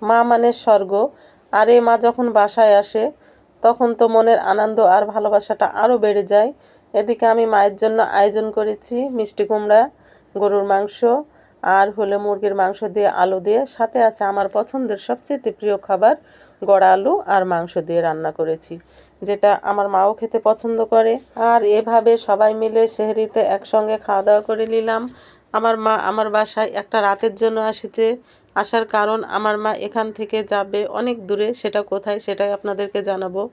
মা মানে স্বর্গ। আর এই মা যখন বাসায় আসে তখন তো মনের আনন্দ আর ভালোবাসাটা আরও বেড়ে যায়। এদিকে আমি মায়ের জন্য আয়োজন করেছি মিষ্টি কুমড়া, গরুর মাংস আর হলো মুরগির মাংস দিয়ে আলু দিয়ে, সাথে আছে আমার পছন্দের সবচেয়ে প্রিয় খাবার গড়া আলু আর মাংস দিয়ে রান্না করেছি, যেটা আমার মাও খেতে পছন্দ করে। আর এভাবে সবাই মিলে সেহরিতে একসঙ্গে খাওয়া দাওয়া করে নিলাম। আমার মা আমার বাসায় একটা রাতের জন্য এসেছে। আসার কারণ আমার মা এখান থেকে যাবে অনেক দূরে, সেটা কোথায় সেটাই আপনাদেরকে জানাবো।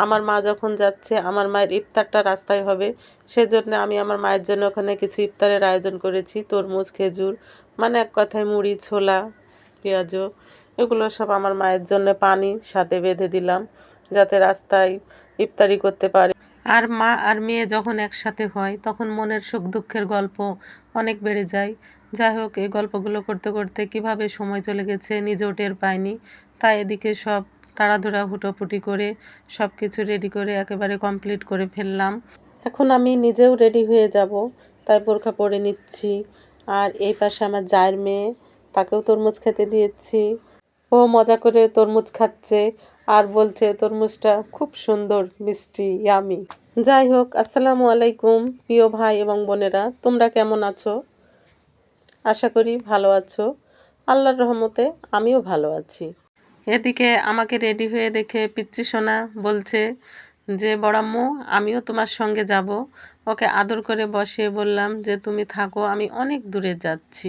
আমার মা যখন যাচ্ছে আমার মায়ের ইফতারটা রাস্তায় হবে, সেজন্য আমি আমার মায়ের জন্য ওখানে কিছু ইফতারের আয়োজন করেছি। তরমুজ, খেজুর, মানে এক কথায় মুড়ি, ছোলা, পেঁয়াজু, এগুলো সব আমার মায়ের জন্য পানি সাথে বেঁধে দিলাম যাতে রাস্তায় ইফতারি করতে পারে। আর মা আর মেয়ে যখন একসাথে হয় তখন মনের সুখ দুঃখের গল্প অনেক বেড়ে যায়। যাই হোক, এই গল্পগুলো করতে করতে কিভাবে সময় চলে গেছে নিজেও টের পাইনি। তাই এদিকে সব তাড়াহুড়া হুটোপুটি করে সব কিছু রেডি করে একেবারে কমপ্লিট করে ফেললাম। এখন আমি নিজেও রেডি হয়ে যাব, তাই বোরখা পরে নিচ্ছি। আর এই পাশে আমার জায়ের মেয়ে, তাকেও তরমুজ খেতে দিয়েছি। ও মজা করে তরমুজ খাচ্ছে আর বলছে তরমুজটা খুব সুন্দর, মিষ্টি, ইয়ামি। যাই হোক, আসসালামু আলাইকুম প্রিয় ভাই এবং বোনেরা, তোমরা কেমন আছো? আশা করি ভালো আছো। আল্লাহর রহমতে আমিও ভালো আছি। এদিকে আমাকে রেডি হয়ে দেখে পিচ্চি সোনা বলছে যে বড়াম্মু, আমিও তোমার সঙ্গে যাব। ওকে আদর করে বসিয়ে বললাম যে তুমি থাকো, আমি অনেক দূরে যাচ্ছি।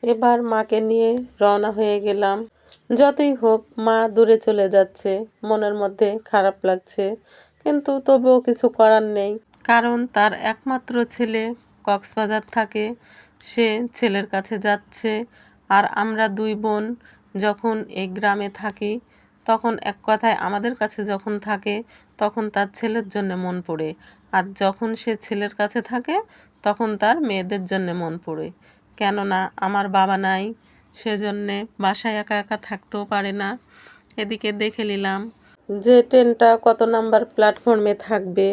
এবার মাকে নিয়ে রওনা হয়ে গেলাম। যতই হোক মা দূরে চলে যাচ্ছে, মনের মধ্যে খারাপ লাগছে, কিন্তু তবুও কিছু করার নেই। কারণ তার একমাত্র ছেলে কক্সবাজার থাকে, সে ছেলের কাছে যাচ্ছে। আর আমরা দুই বোন যখন এই গ্রামে থাকি তখন এক কথায় আমাদের কাছে যখন থাকে তখন তার ছেলের জন্য মন পড়ে, আর যখন সে ছেলের কাছে থাকে তখন তার মেয়েদের জন্য মন পড়ে। কেননা আমার বাবা নাই, সেজন্যে বাসায় একা একা থাকতেও পারে না। এদিকে দেখে নিলাম যে ট্রেনটা কত নাম্বার প্ল্যাটফর্মে থাকবে।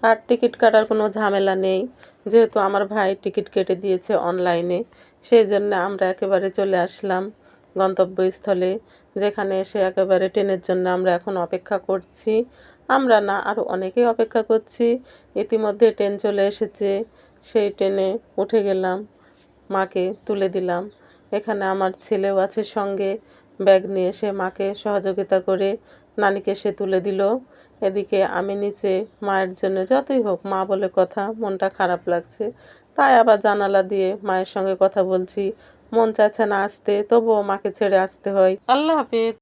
আর টিকিট কাটার কোনো ঝামেলা নেই, যেহেতু আমার ভাই টিকিট কেটে দিয়েছে অনলাইনে। সেই জন্য আমরা একেবারে চলে আসলাম গন্তব্যস্থলে, যেখানে এসে একেবারে ট্রেনের জন্য আমরা এখন অপেক্ষা করছি। আমরা না, আরও অনেকেই অপেক্ষা করছি। ইতিমধ্যে ট্রেন চলে এসেছে, সেই ট্রেনে উঠে গেলাম, মাকে তুলে দিলাম। এখানে আমার ছেলেও আছে সঙ্গে, ব্যাগ নিয়ে এসে মাকে সহযোগিতা করে নানিকে সে তুলে দিল। এদিকে আমি নিচে মায়ের জন্য, যতই হোক মা বলে কথা, মনটা খারাপ লাগছে, তাই আবার জানালা দিয়ে মায়ের সঙ্গে কথা বলছি। মন চাচ্ছে না আসতে, তবুও মাকে ছেড়ে আসতে হয়। আল্লাহ হাফেজ।